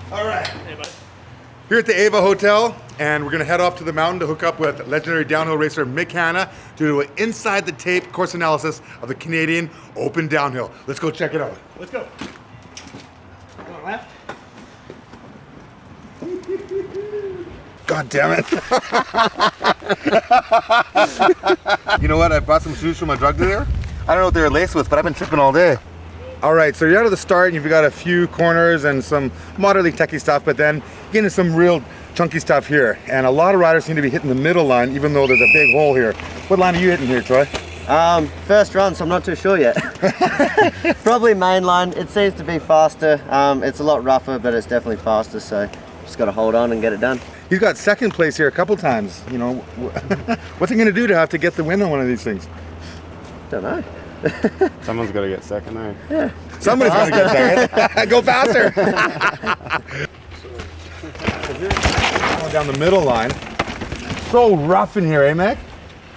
All right. Hey, bud. Here at the Aava Hotel, and we're gonna head off to the mountain to hook up with legendary downhill racer Mick Hannah to do an inside the tape course analysis of the Canadian Open Downhill. Let's go check it out. Let's go. Going left. God damn it. You know what? I bought some shoes from my drug dealer. I don't know what they're laced with, but I've been tripping all day. All right, so you're out of the start and you've got a few corners and some moderately techie stuff, but then you get into some real chunky stuff here. And a lot of riders seem to be hitting the middle line, even though there's a big hole here. What line are you hitting here, Troy? First run, so I'm not too sure yet. Probably main line. It seems to be faster. It's a lot rougher, but it's definitely faster, so just got to hold on and get it done. He's got second place here a couple times. You know, what's he gonna do to have to get the win on one of these things? Don't know. Someone's got to get second, eh? Yeah. Somebody's gonna get second. Go faster. Going down the middle line. So rough in here, eh, Mac?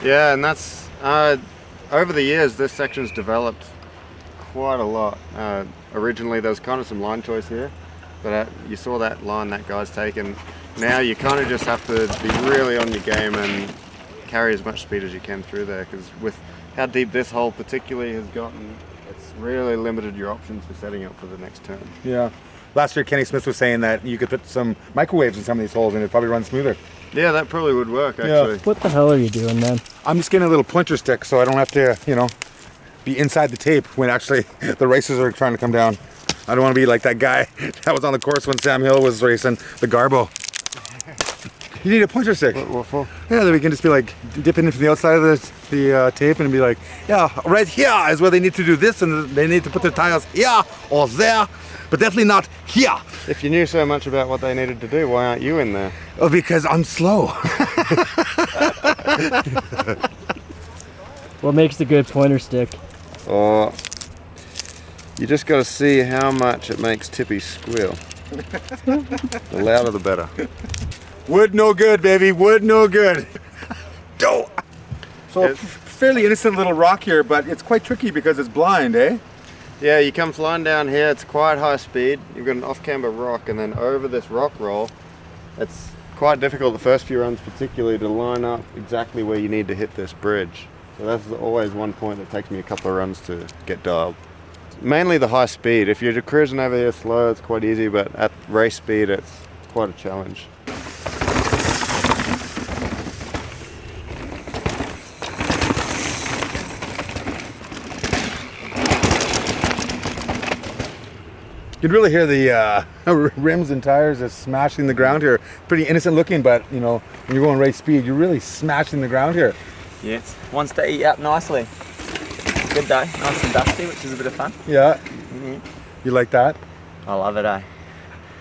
Yeah, and that's over the years this section's developed quite a lot. Originally there was kind of some line choice here, but you saw that line that guy's taken. Now you kind of just have to be really on your game and carry as much speed as you can through there, because with how deep this hole particularly has gotten, it's really limited your options for setting up for the next turn. Yeah. Last year, Kenny Smith was saying that you could put some microwaves in some of these holes and it'd probably run smoother. Yeah, that probably would work, actually. Yeah. What the hell are you doing, man? I'm just getting a little pointer stick so I don't have to, you know, be inside the tape when actually the races are trying to come down. I don't want to be like that guy that was on the course when Sam Hill was racing the Garbo. You need a pointer stick. What for? Yeah, then we can just be like dipping into the outside of the tape and be like, yeah, right here is where they need to do this, and they need to put their tires here or there, but definitely not here. If you knew so much about what they needed to do, why aren't you in there? Oh, because I'm slow. What makes a good pointer stick? Or you just got to see how much it makes Tippie squeal. The louder the better. Wood no good, baby. Wood no good. So fairly innocent little rock here, but it's quite tricky because it's blind, eh? Yeah, you come flying down here, it's quite high speed. You've got an off-camber rock, and then over this rock roll, it's quite difficult the first few runs particularly to line up exactly where you need to hit this bridge. So that's always one point that takes me a couple of runs to get dialed. Mainly the high speed. If you're cruising over here slow, it's quite easy, but at race speed, it's quite a challenge. You can really hear the rims and tires are smashing the ground here. Pretty innocent looking, but you know, when you're going race speed, you're really smashing the ground here. Yes, wants to eat up nicely. Good day, nice and dusty, which is a bit of fun. Yeah. Mm-hmm. You like that? I love it, eh?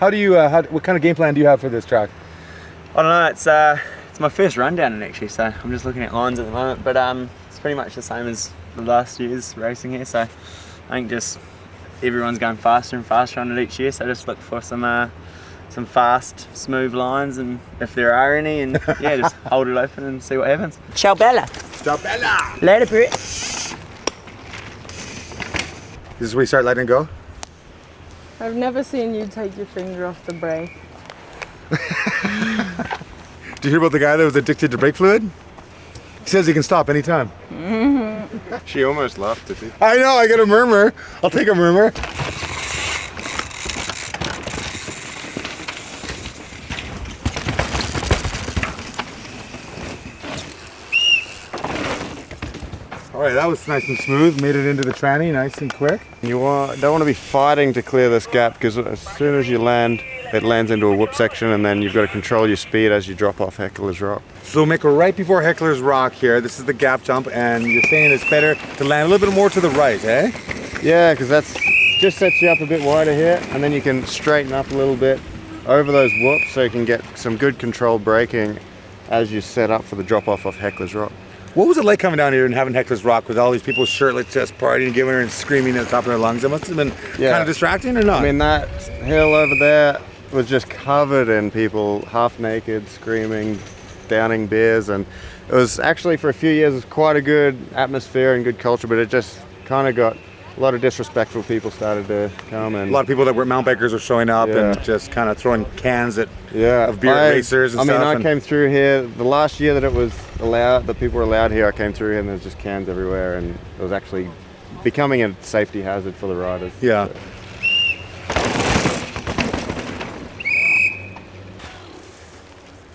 How do you? What kind of game plan do you have for this track? I don't know, it's my first run down it actually, so I'm just looking at lines at the moment, but it's pretty much the same as the last year's racing here, so I think just everyone's going faster and faster on it each year, so just look for some fast, smooth lines, and if there are any, and yeah, just hold it open and see what happens. Ciao Bella. Ciao Bella. Later, Brett. This is where you start letting it go? I've never seen you take your finger off the brake. Did you hear about the guy that was addicted to brake fluid? He says he can stop anytime. She almost laughed, Tippie. I know, I get a murmur. I'll take a murmur. All right, that was nice and smooth. Made it into the tranny, nice and quick. You don't want to be fighting to clear this gap, because as soon as you land, it lands into a whoop section, and then you've got to control your speed as you drop off Hecklers Rock. So Mick, we're right before Hecklers Rock here. This is the gap jump, and you're saying it's better to land a little bit more to the right, eh? Yeah, because that's just sets you up a bit wider here, and then you can straighten up a little bit over those whoops, so you can get some good controlled braking as you set up for the drop off of Hecklers Rock. What was it like coming down here and having Hecklers Rock with all these people shirtless, just partying, giving her and screaming at the top of their lungs? It must have been kind of distracting, or not? I mean, that hill over there was just covered in people half naked, screaming, downing beers, and it was actually, for a few years, it was quite a good atmosphere and good culture, but it just kind of got a lot of disrespectful people started to come, and A lot of people that were mountain bikers are showing up Yeah. and just kind of throwing cans of beer I- racers and I mean, stuff. I and- came through here the last year that it was allowed, that people were allowed here. I came through here and there's just cans everywhere, and it was actually becoming a safety hazard for the riders. Yeah.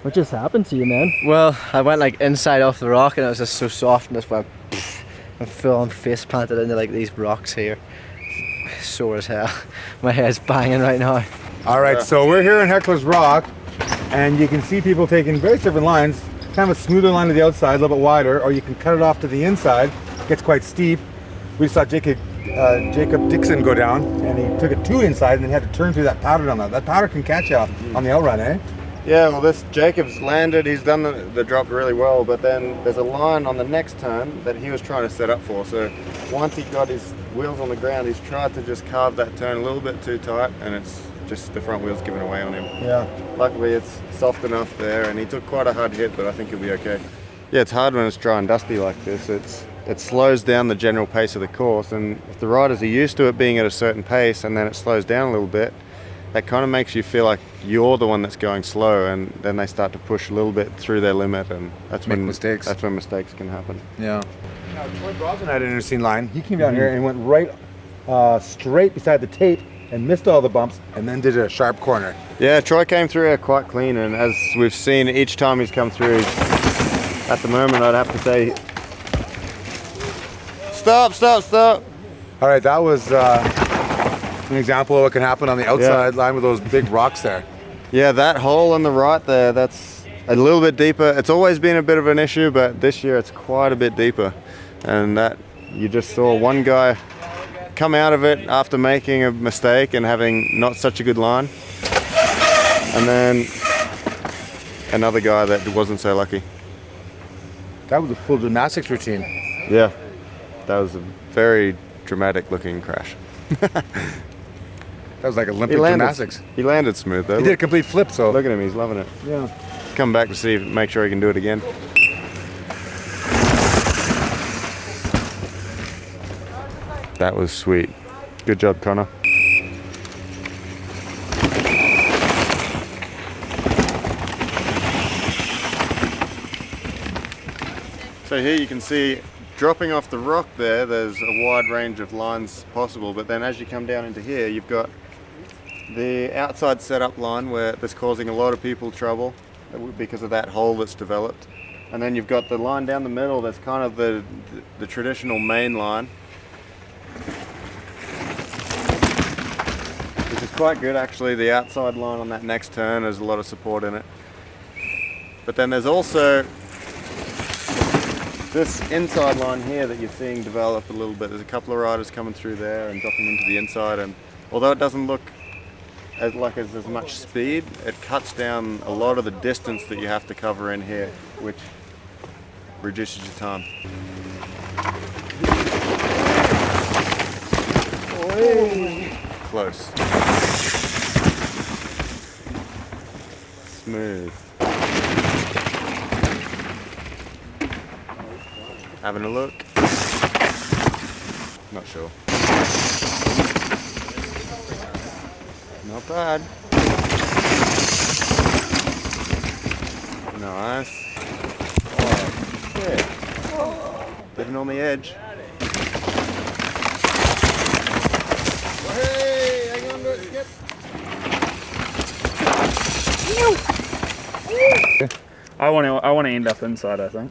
What just happened to you, man? Well, I went like inside off the rock and it was just so soft and just went and full on face planted into like these rocks here. Sore as hell. My head's banging right now. All right, so we're here in Hecklers Rock, and you can see people taking various different lines. Kind of a smoother line to the outside, a little bit wider, or you can cut it off to the inside. It gets quite steep. We saw Jacob Dixon go down, and he took it too inside, and then had to turn through that powder down there. That powder can catch you on the outrun, eh? Yeah, well, this Jacob's landed, he's done the drop really well, but then there's a line on the next turn that he was trying to set up for. So once he got his wheels on the ground, he's tried to just carve that turn a little bit too tight, and it's just the front wheel's giving away on him. Yeah. Luckily, it's soft enough there, and he took quite a hard hit, but I think he'll be okay. Yeah, it's hard when it's dry and dusty like this. It slows down the general pace of the course, and if the riders are used to it being at a certain pace and then it slows down a little bit, that kind of makes you feel like you're the one that's going slow, and then they start to push a little bit through their limit, and that's Make when mistakes. That's when mistakes can happen. Yeah. Now, Troy Brosnan had an interesting line. He came down here and went right straight beside the tape and missed all the bumps, and then did a sharp corner. Yeah, Troy came through here quite clean, and as we've seen each time he's come through, at the moment I'd have to say, stop. All right, that was an example of what can happen on the outside line with those big rocks there. Yeah, that hole on the right there, that's a little bit deeper. It's always been a bit of an issue, but this year it's quite a bit deeper. And that, you just saw one guy come out of it after making a mistake and having not such a good line. And then another guy that wasn't so lucky. That was a full gymnastics routine. Yeah, that was a very dramatic looking crash. That was like Olympic gymnastics. He landed smooth though. He did a complete flip, so. Look at him, he's loving it. Yeah. Come back to see, make sure he can do it again. That was sweet. Good job, Connor. So here you can see, dropping off the rock there, there's a wide range of lines possible, but then as you come down into here, you've got the outside setup line where that's causing a lot of people trouble because of that hole that's developed. And then you've got the line down the middle that's kind of the traditional main line, which is quite good actually. The outside line on that next turn, there's a lot of support in it. But then there's also this inside line here that you're seeing develop a little bit. There's a couple of riders coming through there and dropping into the inside, and although it doesn't look as much speed, it cuts down a lot of the distance that you have to cover in here, which reduces your time. Close. Smooth. Having a look. Not sure. Not bad. Nice. Oh, shit. Living on the edge. Hey, hang on to it, Skip. I want to end up inside, I think.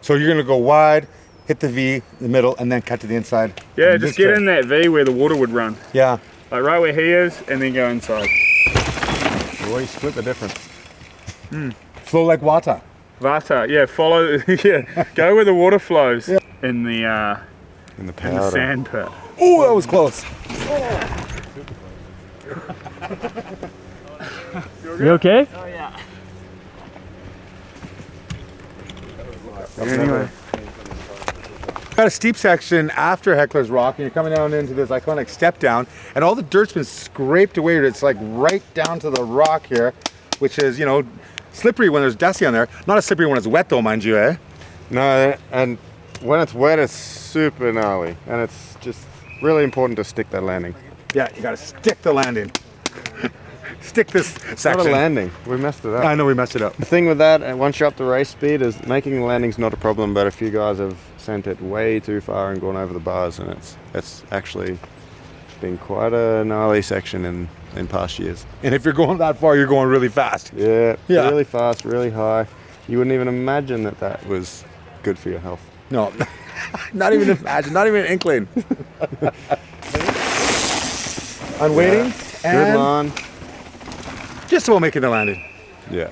So you're gonna go wide, hit the V, the middle, and then cut to the inside. Yeah, And just this get turn. in that V where the water would run. Yeah. Like right where he is, and then go inside. Well, you split the difference. Flow like water. Vata, yeah, follow, yeah, go where the water flows in the In the in the powder. sand pit. Oh, that was close. You okay? Anyway. Got a steep section after Hecklers Rock, and you're coming down into this iconic step down, and all the dirt's been scraped away. It's like right down to the rock here, which is, you know, slippery when there's dusty on there. Not as slippery when it's wet though, mind you, eh? No, and when it's wet, it's super gnarly, and it's just really important to stick that landing. Yeah, you gotta stick the landing. Stick this It's section. not a landing. We messed it up. I know we messed it up. The thing with that, once you're up to race speed, is making the landing's not a problem, but a few guys have sent it way too far and gone over the bars, and it's actually been quite a gnarly section in past years. And if you're going that far, you're going really fast. Yeah, Yeah. really fast, really high. You wouldn't even imagine that was good for your health. No, not even imagine, not even an inkling. On waiting, Good and line. just about making the landing. Yeah.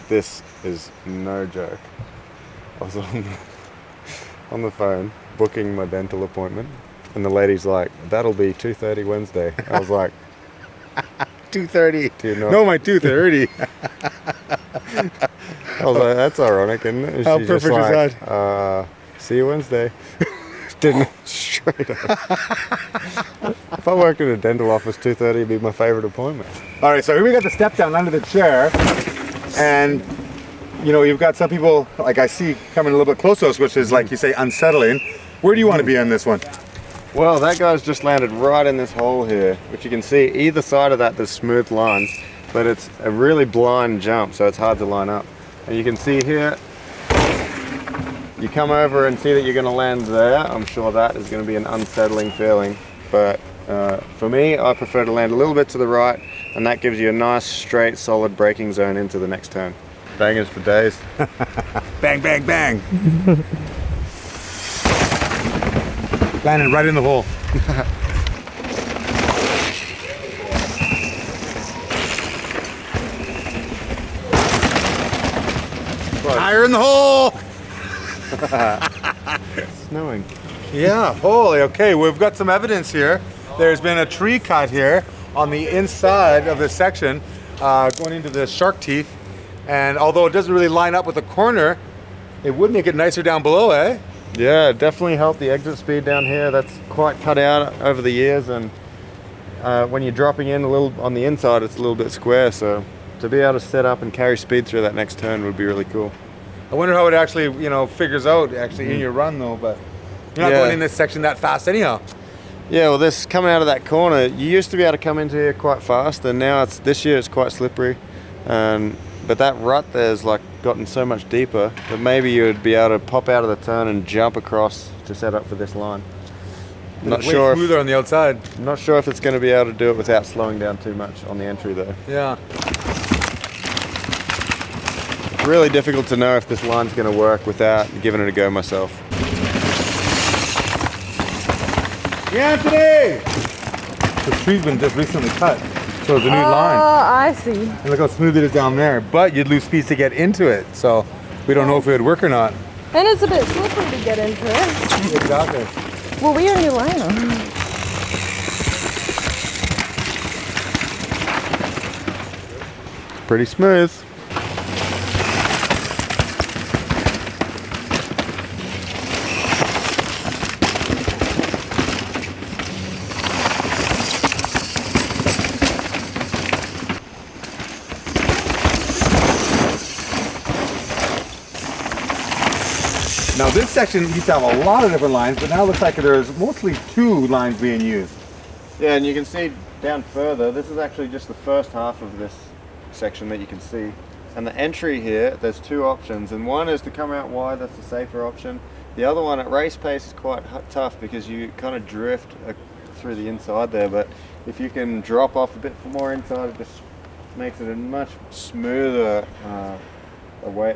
This is no joke. I was on the phone booking my dental appointment, and the lady's like, "That'll be 2:30 Wednesday." I was like, 2:30. "Do you know?" No, my 2:30. I was like, "That's ironic, isn't it?" And How she's just perfect is like, "See you Wednesday." Didn't straight up. If I worked in a dental office, 2:30 would be my favorite appointment. All right, so here we got the step down under the chair, and you know, you've got some people, like I see, coming a little bit close to us, which is, like you say, unsettling. Where do you want to be on this one? Well, that guy's just landed right in this hole here, which you can see either side of that there's smooth lines, but it's a really blind jump, so it's hard to line up. And you can see here, you come over and see that you're going to land there. I'm sure that is going to be an unsettling feeling, but for me, I prefer to land a little bit to the right, and that gives you a nice, straight, solid braking zone into the next turn. Bangers for days. Bang, bang, bang. Landed right in the hole. Higher in the hole. Snowing. Yeah, holy, okay, we've got some evidence here. There's been a tree cut here on the inside of this section going into the shark teeth. And although it doesn't really line up with the corner, it would make it nicer down below, eh? Yeah, it definitely helped the exit speed down here. That's quite cut out over the years, and when you're dropping in a little on the inside, it's a little bit square, so to be able to set up and carry speed through that next turn would be really cool. I wonder how it actually, you know, figures out actually in your run though, but you're not going in this section that fast anyhow. Yeah, well, this coming out of that corner, you used to be able to come into here quite fast, and now this year it's quite slippery. But that rut there's like gotten so much deeper that maybe you would be able to pop out of the turn and jump across to set up for this line. Not sure. Smoother on the outside. Not sure if it's going to be able to do it without slowing down too much on the entry though. Yeah. Really difficult to know if this line's going to work without giving it a go myself. Anthony! The tree's been just recently cut, so it's a new line. Oh, I see. And look how smooth it is down there, but you'd lose speed to get into it, so we don't know if it would work or not. And it's a bit slippery to get into it. Exactly. Well, we are new liner. Pretty smooth. Now this section used to have a lot of different lines, but now it looks like there's mostly 2 lines being used. Yeah, and you can see down further, this is actually just the first half of this section that you can see. And the entry here, there's 2 options, and one is to come out wide, that's the safer option. The other one at race pace is quite tough because you kind of drift through the inside there, but if you can drop off a bit more inside, it just makes it a much smoother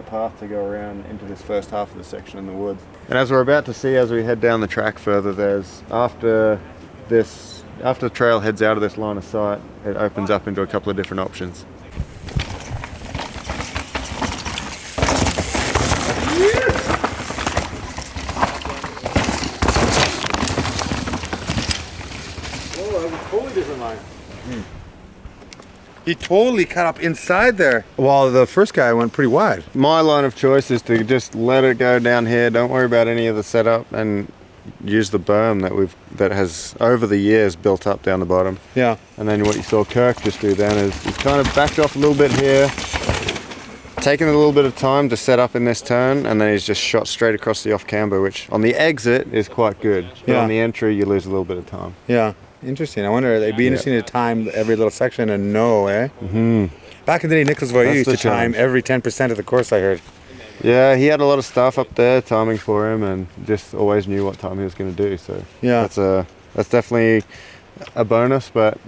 path to go around into this first half of the section in the woods. And as we're about to see as we head down the track further, there's after the trail heads out of this line of sight, it opens up into a couple of different options. Oh, that was a totally different line. He totally cut up inside there. While the first guy went pretty wide. My line of choice is to just let it go down here. Don't worry about any of the setup and use the berm that has over the years built up down the bottom. Yeah. And then what you saw Kirk just do then is he's kind of backed off a little bit here, taken a little bit of time to set up in this turn, and then he's just shot straight across the off camber, which on the exit is quite good. But on the entry, you lose a little bit of time. Yeah. Interesting. I wonder, it'd be interesting to time every little section and know, eh? Mm-hmm. Back in the day, Nicholas Voyer used to time every 10% of the course, I heard. Yeah, he had a lot of stuff up there timing for him, and just always knew what time he was going to do. So yeah, that's definitely a bonus. But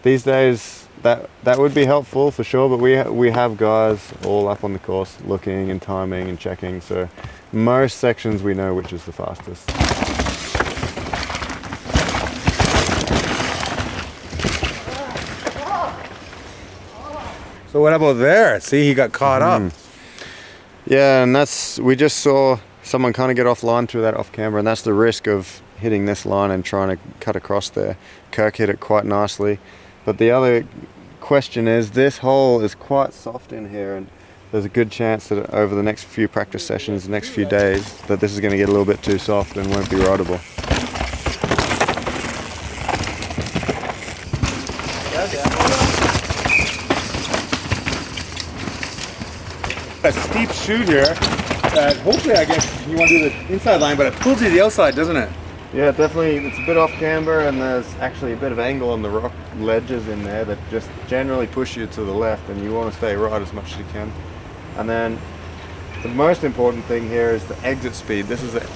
these days, that would be helpful for sure. But we have guys all up on the course looking and timing and checking. So most sections we know which is the fastest. So what about there? See, he got caught up. Yeah, and we just saw someone kind of get offline through that off camera, and that's the risk of hitting this line and trying to cut across there. Kirk hit it quite nicely. But the other question is, this hole is quite soft in here, and there's a good chance that over the next few practice sessions, the next few days, that this is going to get a little bit too soft and won't be rideable. A steep chute here that hopefully, I guess you want to do the inside line, but it pulls you to the outside, doesn't it? Yeah, definitely. It's a bit off camber, and there's actually a bit of angle on the rock ledges in there that just generally push you to the left, and you want to stay right as much as you can. And then the most important thing here is the exit speed. This is the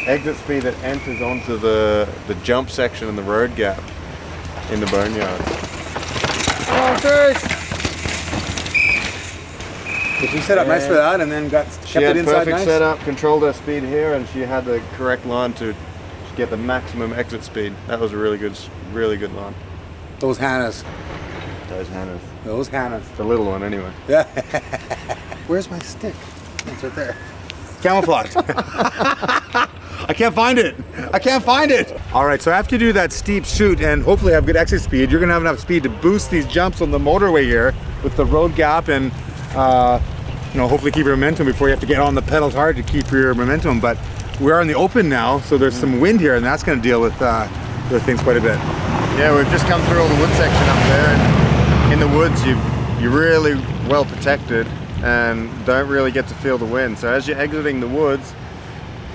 exit speed that enters onto the jump section and the road gap in the boneyard. Oh, first! She set up nice for that, and then kept it inside perfect nice. setup, controlled her speed here, and she had the correct line to get the maximum exit speed. That was a really good line. Those Hannahs. Those Hannahs. Those Hannahs. The little one, anyway. Yeah. Where's my stick? It's right there. Camouflaged. I can't find it. I can't find it. All right, so after you do that steep chute and hopefully have good exit speed, you're gonna have enough speed to boost these jumps on the motorway here with the road gap and hopefully keep your momentum before you have to get on the pedals hard to keep your momentum. But we are in the open now, so there's some wind here, and that's going to deal with things quite a bit. Yeah, we've just come through all the wood section up there, and in the woods you're really well protected and don't really get to feel the wind. So as you're exiting the woods,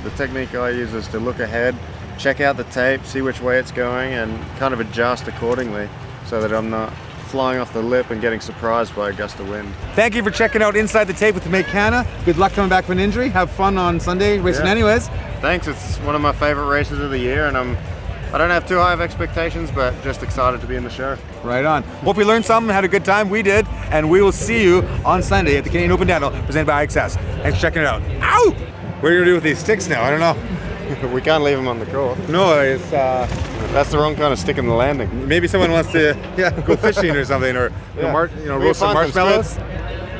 the technique I use is to look ahead, check out the tape, see which way it's going, and kind of adjust accordingly so that I'm not flying off the lip and getting surprised by a gust of wind. Thank you for checking out Inside the Tape with Mick Hannah. Good luck coming back from an injury. Have fun on Sunday racing anyways. Thanks, it's one of my favorite races of the year, and I don't have too high of expectations, but just excited to be in the show. Right on. Hope you learned something, had a good time. We did, and we will see you on Sunday at the Canadian Open Dental presented by IXS. Thanks for checking it out. Ow! What are you gonna do with these sticks now? I don't know. We can't leave them on the course. No, it's that's the wrong kind of stick in the landing. Maybe someone wants to go fishing or something, or roast some marshmallows.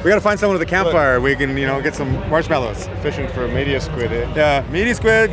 We gotta find someone with a campfire. We can get some marshmallows. Fishing for a media squid here. Yeah, meaty squid.